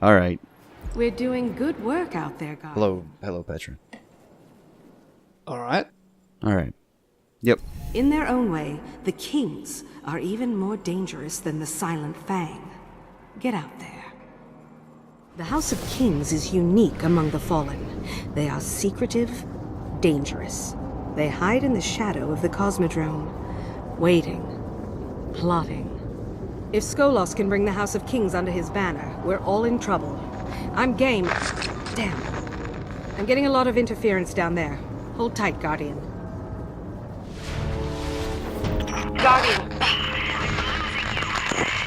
All right. We're doing good work out there, guys. Hello, Petra. All right. All right. Yep. In their own way, the Kings are even more dangerous than the Silent Fang. Get out there. The House of Kings is unique among the Fallen. They are secretive, dangerous. They hide in the shadow of the Cosmodrome, waiting, plotting. If Skolas can bring the House of Kings under his banner, we're all in trouble. I'm game. Damn. I'm getting a lot of interference down there. Hold tight, Guardian. Guardian.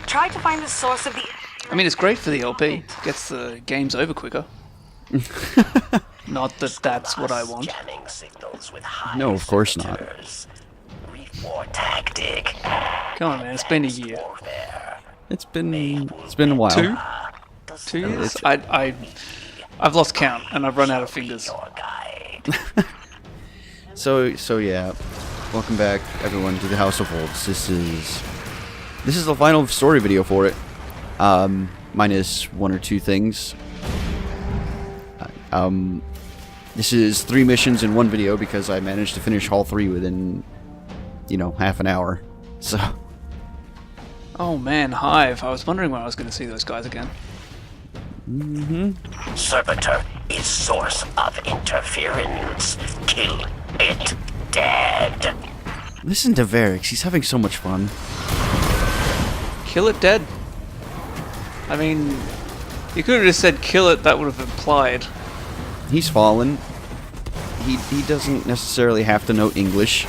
Try to find the source of the... I mean, it's great for the LP. Gets the games over quicker. Not that that's what I want. No, of course not. Come on, man. It's been a year. It's been a while. 2 years? I've lost count and I've run out of fingers. So yeah. Welcome back, everyone, to the House of Wolves. This is the final story video for it. Minus one or two things. This is 3 missions in one video because I managed to finish all 3 within, half an hour. So. Oh man, Hive. I was wondering when I was going to see those guys again. Servitor is source of interference. Kill it dead. Listen to Varix. He's having so much fun. Kill it dead. I mean, you could have just said kill it. That would have implied. He's fallen. He doesn't necessarily have to know English.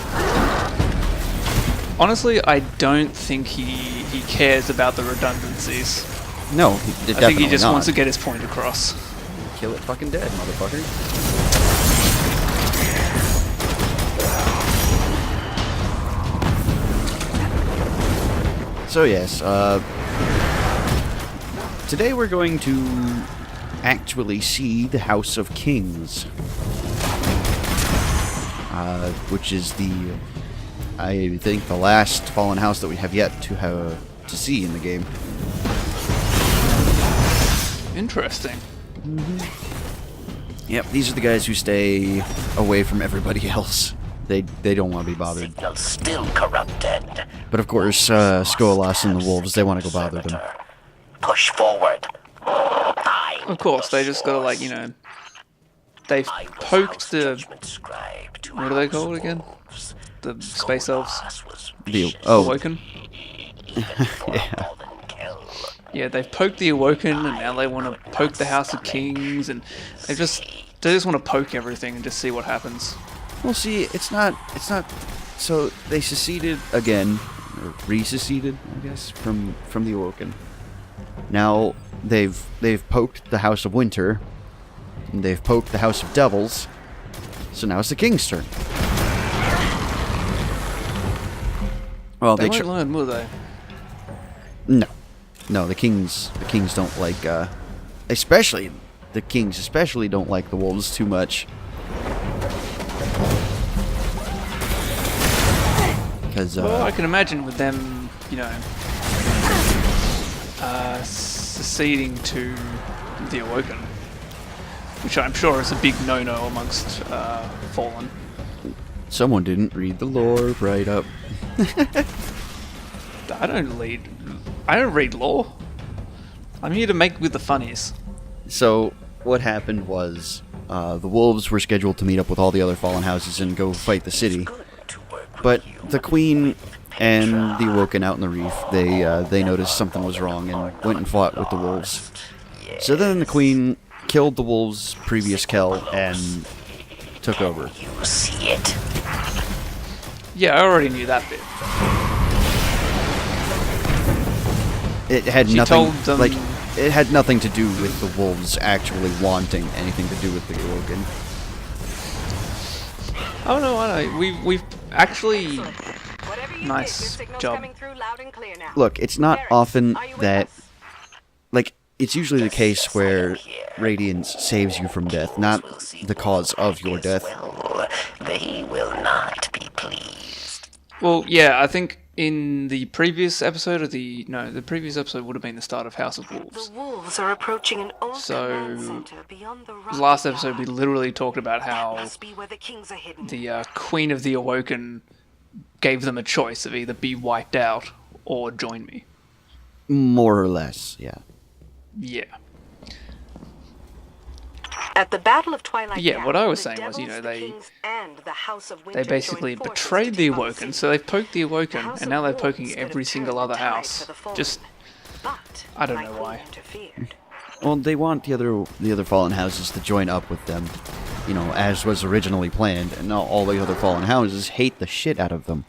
Honestly, I don't think he cares about the redundancies. No, I definitely think he just not. wants to get his point across. Kill it fucking dead, motherfucker. So yes, today we're going to actually see the House of Kings, which is I think the last fallen house that we have yet to see in the game. Interesting. Yep, these are the guys who stay away from everybody else. They don't want to be bothered. Signal still corrupted. But of course, Skolas and the wolves, they want to go bother them. Push forward. Of course, they just gotta they've poked the... What are they called again? The space elves? Awoken? Yeah. Yeah, they've poked the Awoken, and now they want to poke the House of Kings, and they just want to poke everything and just see what happens. Well, see, it's not. So they seceded again, or re-seceded, I guess, from the Awoken. Now they've poked the House of Winter, and they've poked the House of Devils. So now it's the King's turn. Well, they won't learn, will they? No, the Kings don't like, especially the Kings don't like the wolves too much. Because well, I can imagine with them, seceding to the Awoken, which I'm sure is a big no-no amongst Fallen. Someone didn't read the lore right up. I don't read lore. I'm here to make with the funnies. So what happened was the wolves were scheduled to meet up with all the other fallen houses and go fight the city. But the Queen and the Awoken out in the reef, they noticed something was wrong and went and fought with the wolves. So then the Queen killed the wolves' previous Kell and took over. You see it? Yeah, I already knew that bit. It had She nothing told them... it had nothing to do with the wolves actually wanting anything to do with the Awoken. Oh no, I know. We've actually... Nice job. Look, it's not often that... it's usually the case where Radiance saves you from death, not the cause of your death. They will not be pleased. Well, yeah, I think in the previous episode, or the previous episode would have been the start of House of Wolves. The wolves are approaching an old So, command center beyond the rocky Last episode we yard. literally talked about That how must be where the kings are hidden. the Queen of the Awoken gave them a choice of either be wiped out or join me. More or less, yeah. Yeah. At the Battle of Twilight Yeah, Gap, what I was the saying was, you devils, know, the they kings, and the House of Winter they basically joined forces betrayed to the take on Awoken, city. so they've poked the Awoken, House and now of they're Wolves poking could every have single turned other the tide house. for the fallen, Just, but I don't my know queen why. interfered. Well, they want the other fallen houses to join up with them, you know, as was originally planned, and now all the other fallen houses hate the shit out of them.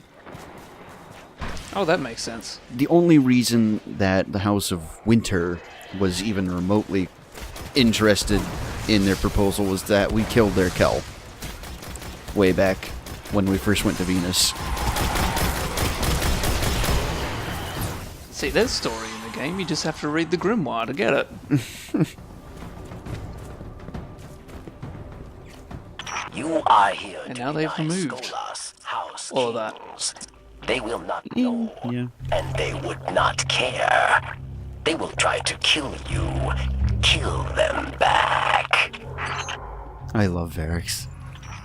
Oh, that makes sense. The only reason that the House of Winter was even remotely interested in their proposal was that we killed their Kel way back when we first went to Venus. See, there's story in the game, you just have to read the grimoire to get it. You are here And to now they've deny removed Skolas, House all of that. Kings. They will not know, Yeah. and they would not care. They will try to kill you. Kill them back. I love Varix.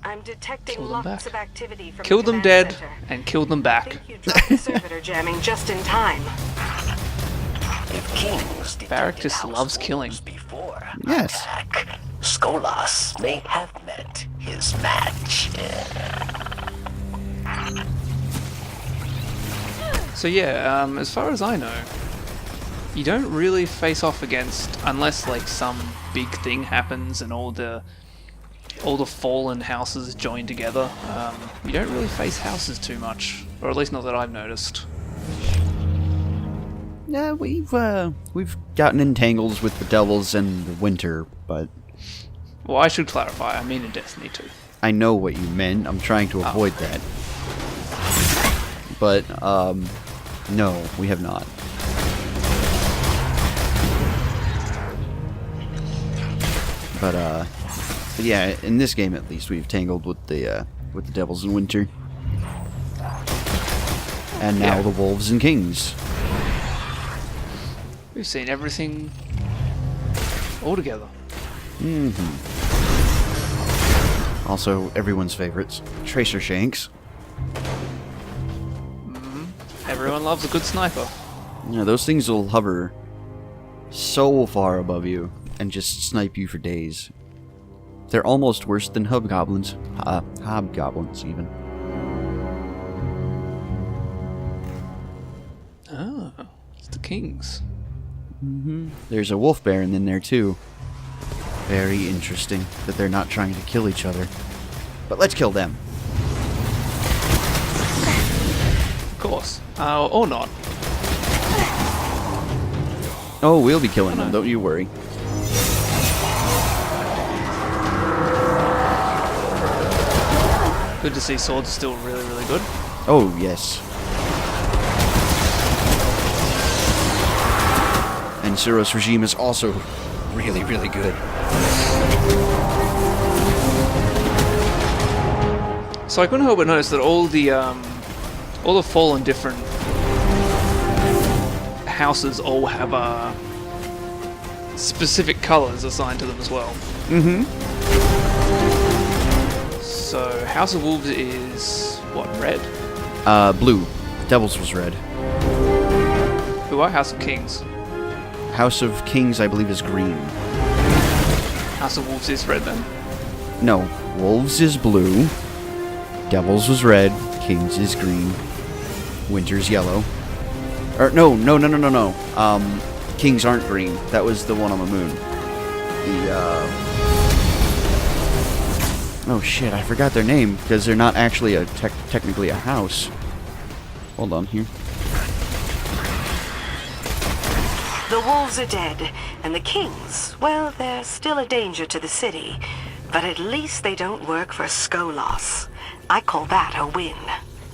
I'm detecting Kill them lots back. of activity from Kill the them command dead, center. and kill them I back. think you dropped the servitor jamming just in time. If kings Barrack detected just House loves killing. Wolves before Yes. attack, Skolas may have met his match. So yeah, as far as I know, you don't really face off against, unless like some big thing happens and all the fallen houses join together. You don't really face houses too much, or at least not that I've noticed. Yeah, we've gotten in tangles with the Devils and the Winter, but Well, I should clarify. I mean in Destiny 2. I know what you meant. I'm trying to avoid that. But, no, we have not. But yeah, in this game at least, we've tangled with the Devils in Winter. And now Yeah. the Wolves and Kings. We've seen everything all together. Also, everyone's favorites, Tracer Shanks. Everyone loves a good sniper. You know, those things will hover so far above you and just snipe you for days. They're almost worse than hobgoblins. Hobgoblins, even. Oh, it's the kings. There's a wolf baron in there, too. Very interesting that they're not trying to kill each other. But let's kill them. Of course. Or not. Oh, we'll be killing them, don't you worry. Good to see swords still really, really good. Oh, yes. And Suros' regime is also really, really good. So I couldn't help but notice that all the fallen different houses all have specific colors assigned to them as well. So House of Wolves is what, red? Blue. Devils was red. Who are House of Kings? House of Kings, I believe, is green. House of Wolves is red then. No, Wolves is blue. Devils was red. Kings is green. Winter's yellow. Or no. Kings aren't green. That was the one on the moon. Oh shit! I forgot their name because they're not actually technically a house. Hold on here. The wolves are dead, and the kings, well, they're still a danger to the city. But at least they don't work for Skolas. I call that a win.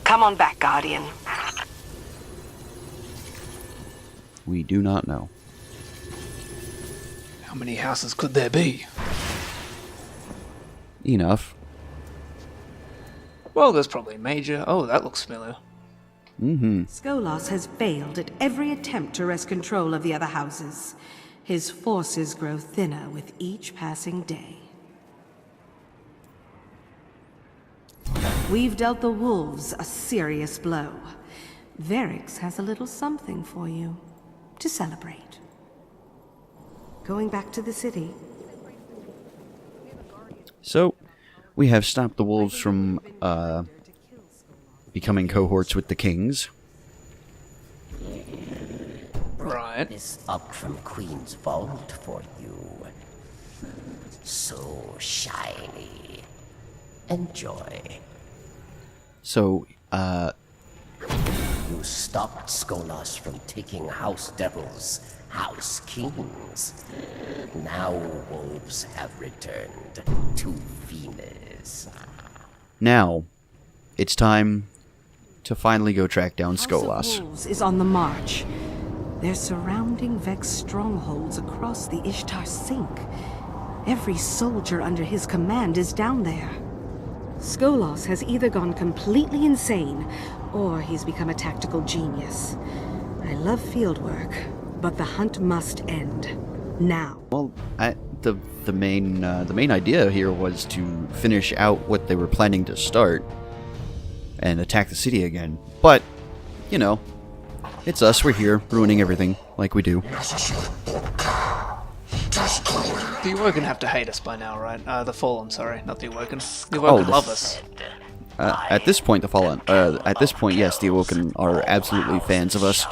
Come on back, Guardian. We do not know. How many houses could there be? Enough. Well, there's probably a major. Oh, that looks familiar. Skolas has failed at every attempt to wrest control of the other houses. His forces grow thinner with each passing day. We've dealt the wolves a serious blow. Verix has a little something for you to celebrate. Going back to the city. So, we have stopped the wolves from becoming cohorts with the kings. Right. This up from Queen's vault for you. So shiny. Enjoy. So, You stopped Skolas from taking House Devils, House Kings. Now wolves have returned to Venus. now, it's time to finally go track down House of Skolas. Wolves is on the march. They're surrounding Vex strongholds across the Ishtar Sink. Every soldier under his command is down there. Skolas has either gone completely insane, or he's become a tactical genius. I love field work, but the hunt must end. Now. Well, the main idea here was to finish out what they were planning to start and attack the city again. But, you know, it's us. We're here, ruining everything like we do. The Awoken have to hate us by now, right? The Fallen, sorry, not the Awoken. The Awoken love us. At this point, the Fallen. At this point, yes, the Awoken are absolutely fans of us.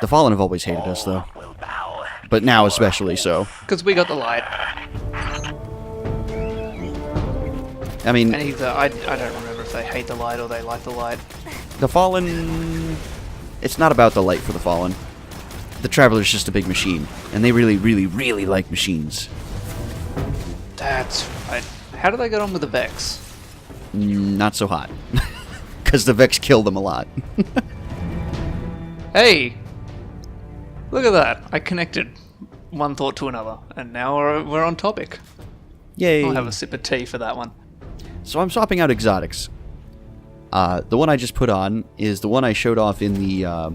The Fallen have always hated us, though. But now especially so. Because we got the light. I mean, And either, I don't remember if they hate the light or they like the light. the Fallen... It's not about the light for the Fallen. The Traveler's just a big machine. And they really, really, really like machines. That's right. How do they get on with the Vex? Not so hot. Because the Vex kill them a lot. Hey! Look at that. I connected one thought to another, and now we're on topic. Yay. I'll have a sip of tea for that one. So I'm swapping out exotics. The one I just put on is the one I showed off in the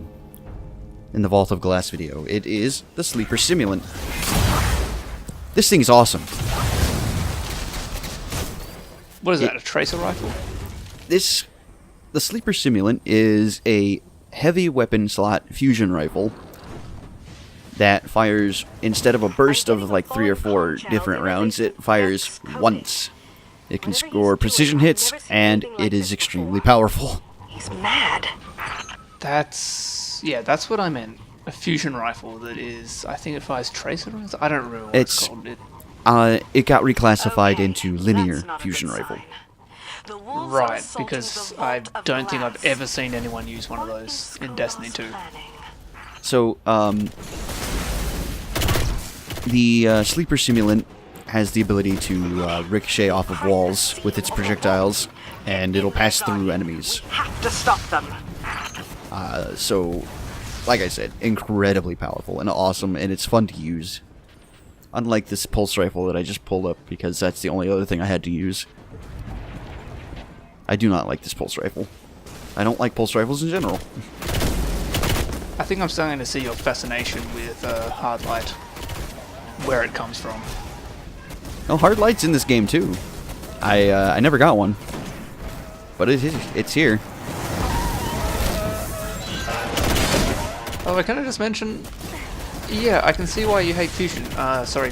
Vault of Glass video. It is the Sleeper Simulant. This thing's awesome. What is that, a tracer rifle? The Sleeper Simulant is a heavy weapon slot fusion rifle that fires, instead of a burst of like 3 or 4 different rounds, it fires once. It can score precision hits, and it is extremely powerful. He's mad. That's what I meant. A fusion rifle that is, I think it fires tracer rounds? I don't remember what it's called. It got reclassified into linear fusion rifle. Right, because I don't think I've ever seen anyone use one of those in Destiny 2. So, the Sleeper Simulant has the ability to ricochet off of walls with its projectiles, and it'll pass through enemies. Have to stop them. So, like I said, incredibly powerful and awesome, and it's fun to use. Unlike this pulse rifle that I just pulled up, because that's the only other thing I had to use. I do not like this pulse rifle. I don't like pulse rifles in general. I think I'm starting to see your fascination with hard light, where it comes from. Oh, hard light's in this game too. I never got one, but it's here. Oh, can I just mention? Yeah, I can see why you hate fusion. Sorry.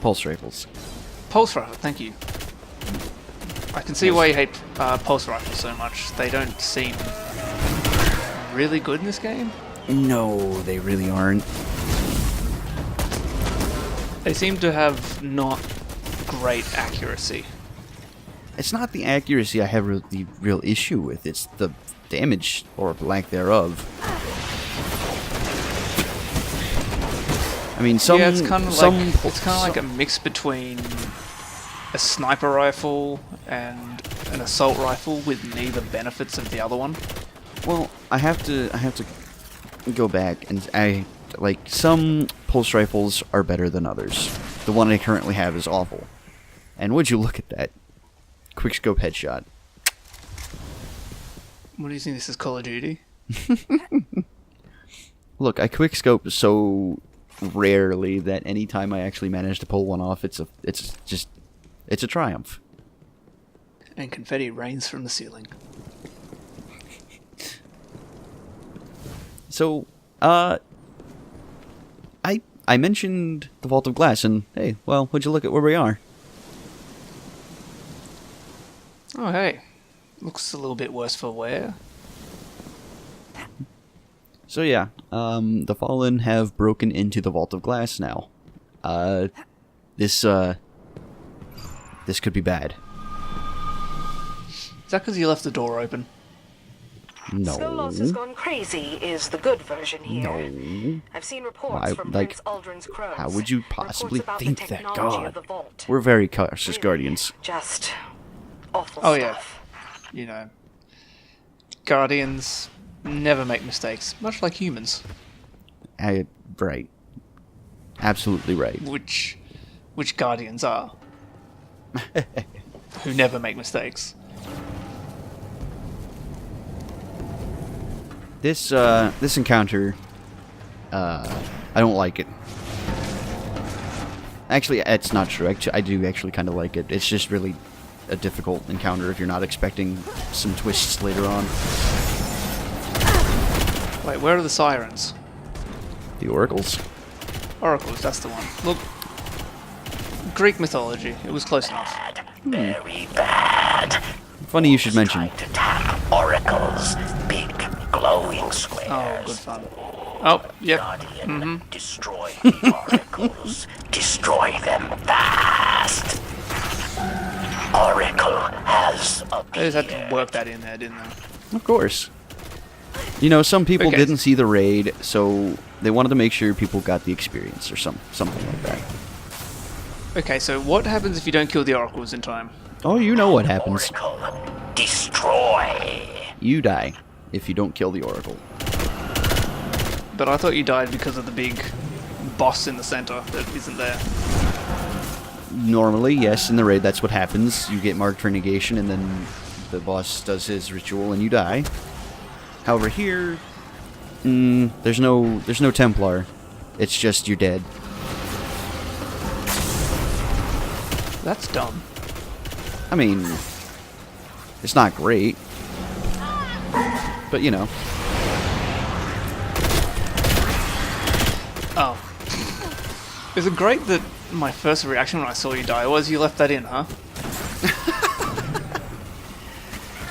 Pulse rifles. Pulse rifle, thank you. I can see why you hate pulse rifles so much. They don't seem really good in this game. No, they really aren't. They seem to have not great accuracy. It's not the accuracy I have the real issue with. It's the damage or lack thereof. I mean, some yeah, it's kind of like a mix between a sniper rifle and an assault rifle with neither benefits of the other one. Well, I have to go back and some pulse rifles are better than others. The one I currently have is awful. And would you look at that quickscope headshot? What do you think this is, Call of Duty? Look, I quickscope so rarely that anytime I actually manage to pull one off, it's a triumph. And confetti rains from the ceiling. So, I mentioned the Vault of Glass, and hey, well, would you look at where we are? Oh, hey. Looks a little bit worse for wear. So yeah, the Fallen have broken into the Vault of Glass now. This could be bad. Is that because you left the door open? No. Skolas has gone crazy is the good version here. No. I've seen reports from Prince Aldrin's crows. How would you possibly Reports about think the that, technology of God? the vault. We're very cautious guardians. Just awful Oh, yeah. stuff. You know. Guardians never make mistakes, much like humans. Right. Absolutely right. Which Guardians are. Who never make mistakes. This encounter, I don't like it. Actually, it's not true. I do actually kind of like it. It's just really a difficult encounter if you're not expecting some twists later on. Wait, where are the sirens? The oracles. Oracles, that's the one. Look, Greek mythology. It was close enough. Very bad. Funny you should mention. Trying to tap oracles. Big glowing squares. Oh, good fun. Oh, yep. Guardian, destroy the oracles. Destroy them fast. Oracle has They just had appeared. to work that in there, didn't they? Of course. You know, some people Okay. didn't see the raid, so they wanted to make sure people got the experience or something like that. Okay, so what happens if you don't kill the oracles in time? Oh, you know what happens. Oracle, destroy. You die if you don't kill the oracle. But I thought you died because of the big boss in the center that isn't there. Normally, yes, in the raid that's what happens. You get marked for negation, and then the boss does his ritual, and you die. However, here, there's no Templar. It's just you're dead. That's dumb. I mean, it's not great, but you know. Oh. Is it great that my first reaction when I saw you die was you left that in, huh?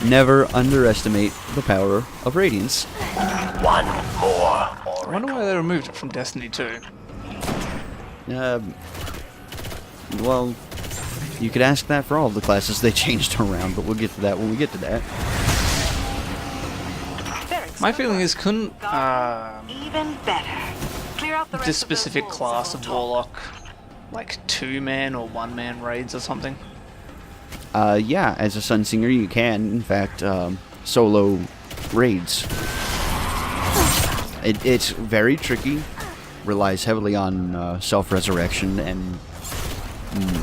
Never underestimate the power of Radiance. One more I wonder why they removed it from Destiny 2. Well, you could ask that for all of the classes they changed around, but we'll get to that when we get to that. My feeling is couldn't Even better. Clear out the rest this of those specific wolves class and of we'll talk. warlock like 2-man or 1-man raids or something? Yeah, as a Sunsinger you can, in fact, solo raids. It's very tricky, relies heavily on self-resurrection, and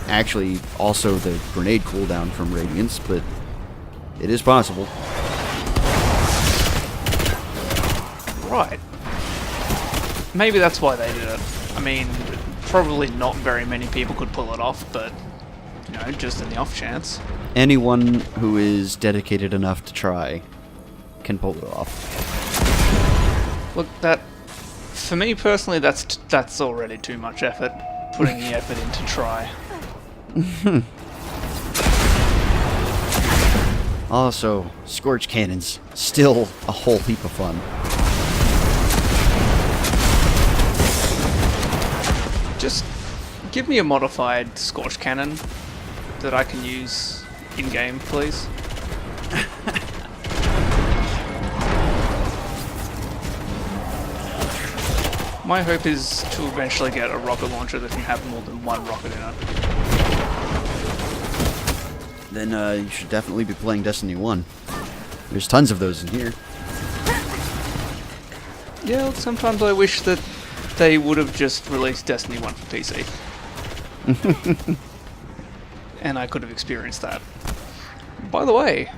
actually also the grenade cooldown from Radiance, but it is possible. Right. Maybe that's why they did it. I mean, probably not very many people could pull it off, but, you know, just in the off chance. Anyone who is dedicated enough to try can pull it off. Look, that, for me personally, that's already too much effort, putting the effort in to try. Also, Scorch Cannons, still a whole heap of fun. Just give me a modified Scorch Cannon that I can use in-game, please. My hope is to eventually get a rocket launcher that can have more than one rocket in it. Then you should definitely be playing Destiny 1. There's tons of those in here. Yeah, sometimes I wish that they would have just released Destiny 1 for PC. And I could have experienced that. By the way,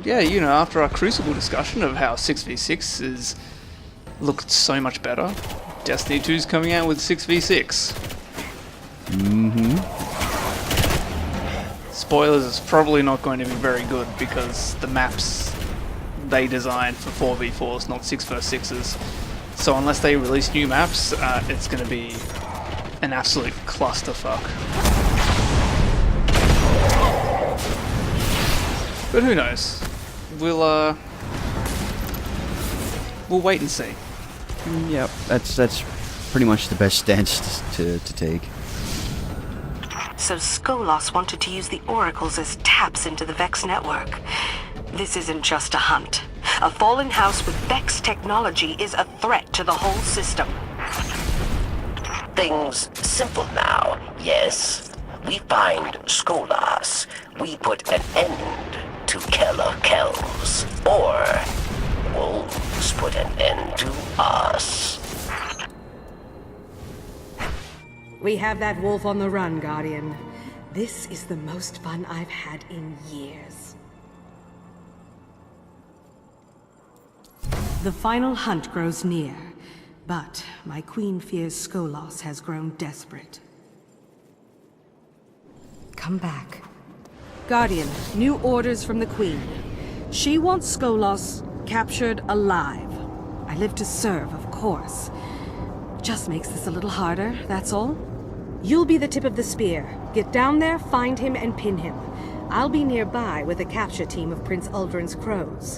yeah, you know, after our Crucible discussion of how 6v6 is looked so much better, Destiny 2's coming out with 6v6. Spoilers, it's probably not going to be very good because the maps they designed for 4v4s, not 6v6s. So unless they release new maps, it's going to be an absolute clusterfuck. But who knows? We'll wait and see. Yep, that's pretty much the best stance to take. So Skolas wanted to use the oracles as taps into the Vex network. This isn't just a hunt. A fallen house with Vex technology is a threat to the whole system. Things simple now, yes? We find Skolas. We put an end to Keller Kells. Or wolves put an end to us. We have that wolf on the run, Guardian. This is the most fun I've had in years. The final hunt grows near, but my queen fears Skolas has grown desperate. Come back. Guardian, new orders from the queen. She wants Skolas captured alive. I live to serve, of course. Just makes this a little harder, that's all. You'll be the tip of the spear. Get down there, find him, and pin him. I'll be nearby with a capture team of Prince Uldren's crows.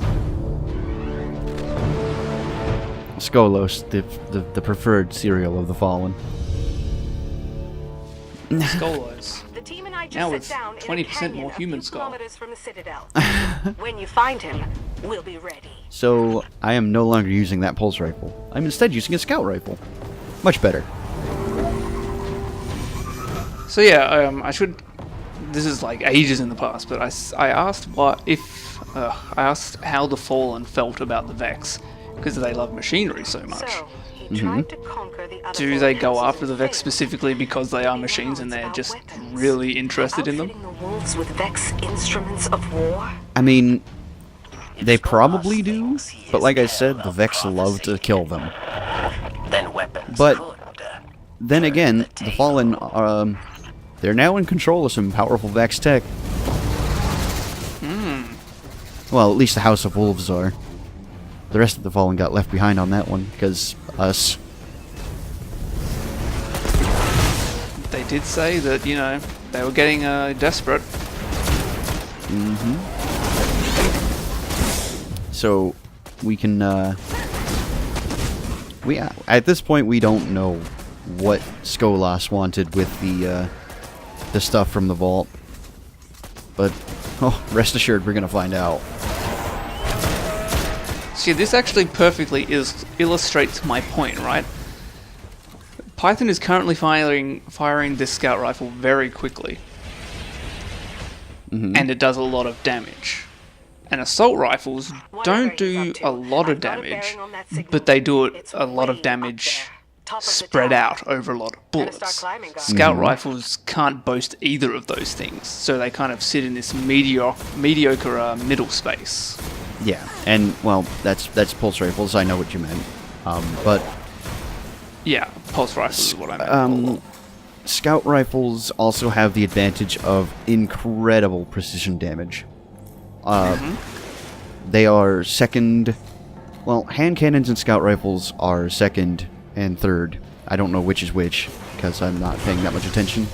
Skolos, the preferred cereal of the Fallen. Skolas. The team and I just Now sit it's down in a 20% canyon more a human few skull. kilometers from the Citadel. When you find him, we'll be ready. So, I am no longer using that pulse rifle. I'm instead using a scout rifle. Much better. So yeah, I should. This is like ages in the past, but I asked I asked how the Fallen felt about the Vex because they love machinery so much. So, he tried to conquer the other Do they four go houses after the and Vex failed. specifically because they are Maybe machines now and it's they're about just weapons. really interested in them? Outfitting the wolves with Vex instruments of war? I mean, they probably do, but like I said, the Vex love to kill them. Then weapons But could. then again, the Fallen, they're now in control of some powerful Vex tech. Well, at least the House of Wolves are. The rest of the Fallen got left behind on that one, because us. They did say that, you know, they were getting desperate. So, we can, at this point, we don't know what Skolas wanted with the stuff from the vault. But, oh, rest assured, we're gonna find out. See, this actually perfectly illustrates my point, right? Python is currently firing this scout rifle very quickly. And it does a lot of damage. And assault rifles don't do a lot of damage, but they do a lot of damage spread out over a lot of bullets. Scout rifles can't boast either of those things, so they kind of sit in this mediocre middle space. Yeah, and, well, that's pulse rifles, I know what you meant. But Yeah, pulse rifles is what I meant. scout rifles also have the advantage of incredible precision damage. They are second... Well, hand cannons and scout rifles are second and third. I don't know which is which, because I'm not paying that much attention.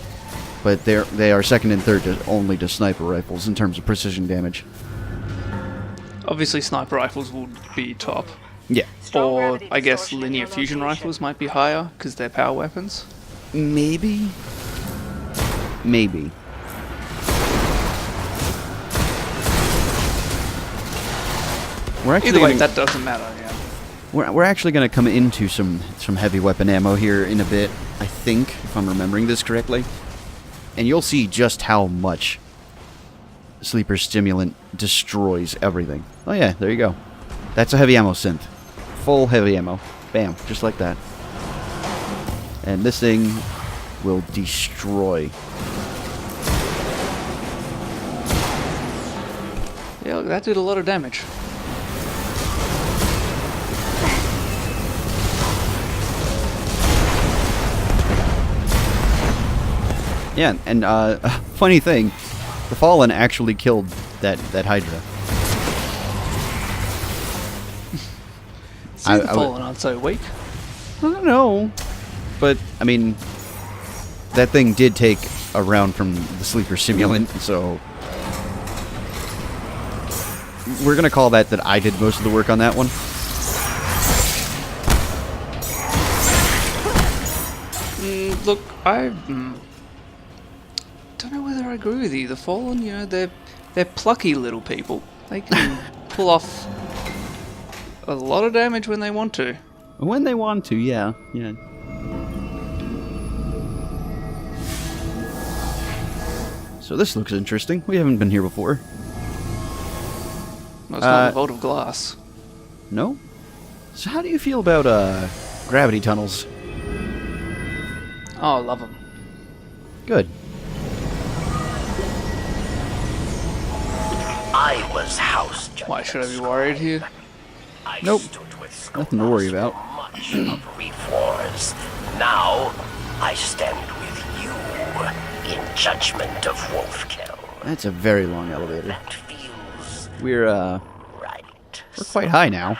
But they are second and third only to sniper rifles in terms of precision damage. Obviously, sniper rifles would be top. Yeah. Or, I guess, linear fusion rifles might be higher, because they're power weapons. Maybe? Maybe. We're actually Either way, gonna- that doesn't matter, yeah. We're actually going to come into some heavy weapon ammo here in a bit, I think, if I'm remembering this correctly. And you'll see just how much Sleeper Stimulant destroys everything. Oh yeah, there you go. That's a heavy ammo synth. Full heavy ammo. Bam, just like that. And this thing will destroy. Yeah, look, that did a lot of damage. Yeah, and funny thing, the Fallen actually killed that Hydra. See, the Fallen aren't so weak. I don't know, but I mean, that thing did take a round from the sleeper simulant, so we're gonna call that I did most of the work on that one. Look, I don't know whether I agree with you. The Fallen, you know, they're plucky little people. They can pull off a lot of damage when they want to. When they want to, yeah. So this looks interesting. We haven't been here before. Well, it's not a vault of glass. No? So how do you feel about gravity tunnels? Oh, I love them. Good. I was house judge. Why should I be worried here? I Nope. stood with Skolas Nothing to worry about. Much of Reef Wars. Now I stand with you in judgment of Wolfkill. That's a very long elevator. That feels We're right. quite high now.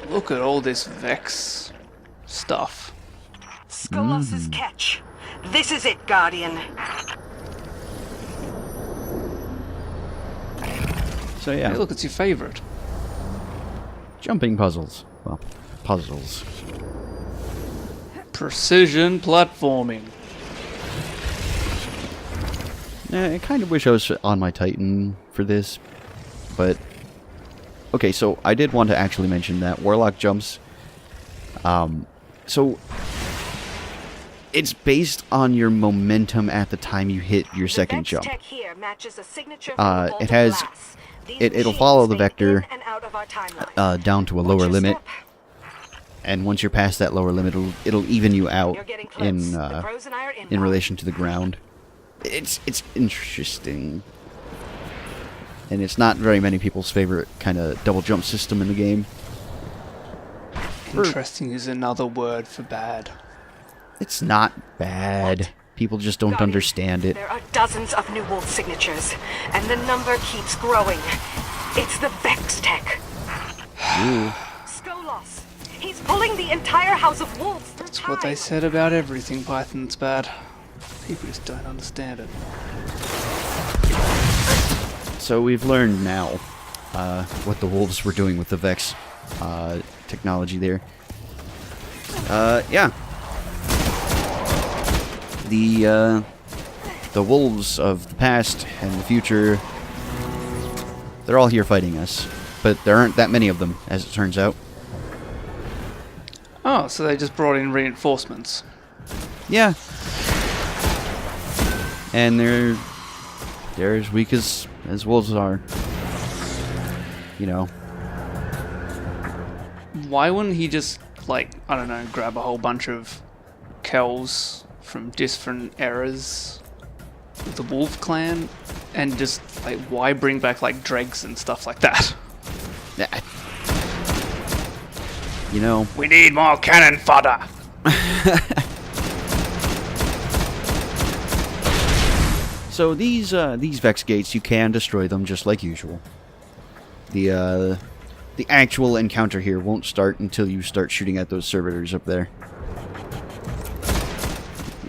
Look at all this Vex stuff. Skolas' catch. This is it, Guardian. So yeah, Hey, look, it's your favorite. jumping puzzles. Well, puzzles. Precision platforming. I kind of wish I was on my Titan for this, but okay. So I did want to actually mention that Warlock jumps. So it's based on your momentum at the time you hit your second jump. It'll follow the vector down to a lower limit, and once you're past that lower limit, it'll even you out in relation to the ground. It's interesting, and it's not very many people's favorite kind of double jump system in the game. Interesting is another word for bad. It's not bad. People just don't understand it. There are dozens of new wolf signatures, and the number keeps growing. It's the Vex tech. Skolas. He's pulling the entire house of wolves through That's what they said about everything Python's bad. People just don't understand it. So we've learned now what the wolves were doing with the Vex technology there. Yeah. The wolves of the past and the future, they're all here fighting us. But there aren't that many of them, as it turns out. Oh, so they just brought in reinforcements. Yeah. And they're as weak as wolves are. You know. Why wouldn't he just, like, I don't know, grab a whole bunch of Kells from different eras of the Wolf Clan and just, like, why bring back, like, dregs and stuff like that? Yeah. You know. We need more cannon fodder! So these Vex gates, you can destroy them just like usual. The actual encounter here won't start until you start shooting at those servitors up there.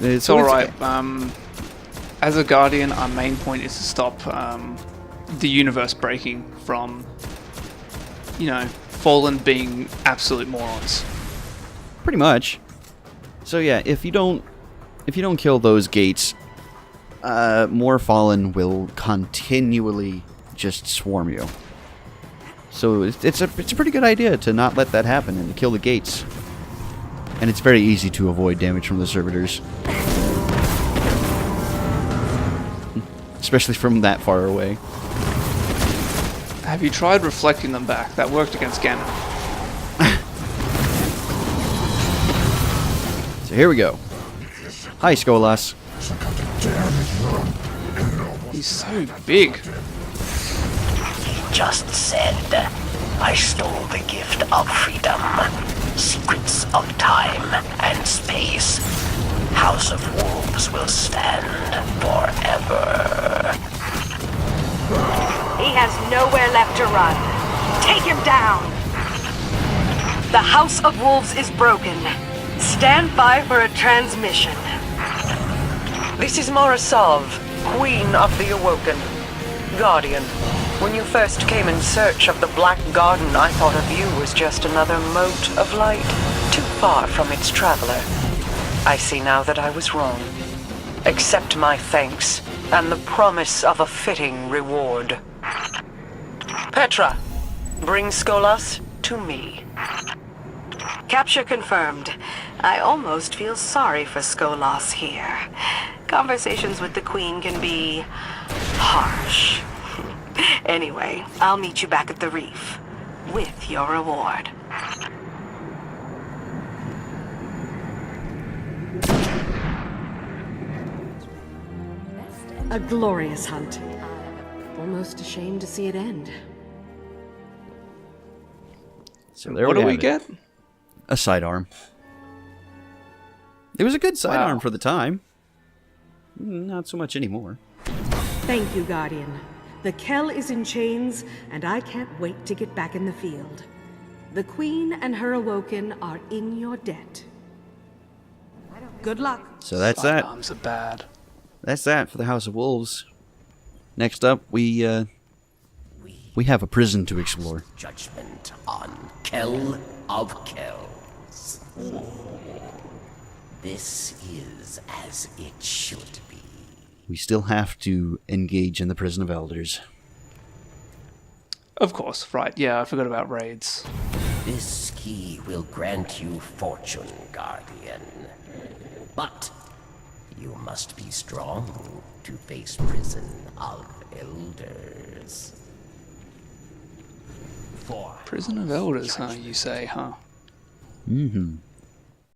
It's alright. As a Guardian, our main point is to stop the universe breaking from, you know, Fallen being absolute morons. Pretty much. So yeah, if you don't kill those gates, more Fallen will continually just swarm you. So it's a pretty good idea to not let that happen and to kill the gates. And it's very easy to avoid damage from the servitors. Especially from that far away. Have you tried reflecting them back? That worked against Ganon. So here we go. Hi, Skolas. He's so big. Just said, I stole the gift of freedom, secrets of time and space. House of Wolves will stand forever. He has nowhere left to run. Take him down! The House of Wolves is broken. Stand by for a transmission. This is Morasov, Queen of the Awoken. Guardian, when you first came in search of the Black Garden, I thought of you as just another mote of light, too far from its traveler. I see now that I was wrong. Accept my thanks, and the promise of a fitting reward. Petra, bring Skolas to me. Capture confirmed. I almost feel sorry for Skolas here. Conversations with the Queen can be harsh. Anyway, I'll meet you back at the reef with your reward. A glorious hunt. Almost ashamed to see it end. So there What do we have it. get? A sidearm. It was a good sidearm Wow. for the time. Not so much anymore. Thank you, Guardian. The Kell is in chains, and I can't wait to get back in the field. The Queen and her Awoken are in your debt. Good luck. So that's that. Sidearms are bad. That's that for the House of Wolves. Next up, we have a prison to explore. Judgment on Kell of Kells. This is as it should be. We still have to engage in the Prison of Elders. Of course, right. Yeah, I forgot about raids. This key will grant you fortune, Guardian. But you must be strong to face Prison of Elders. Prison of Elders, huh? You say, huh? Mm-hmm.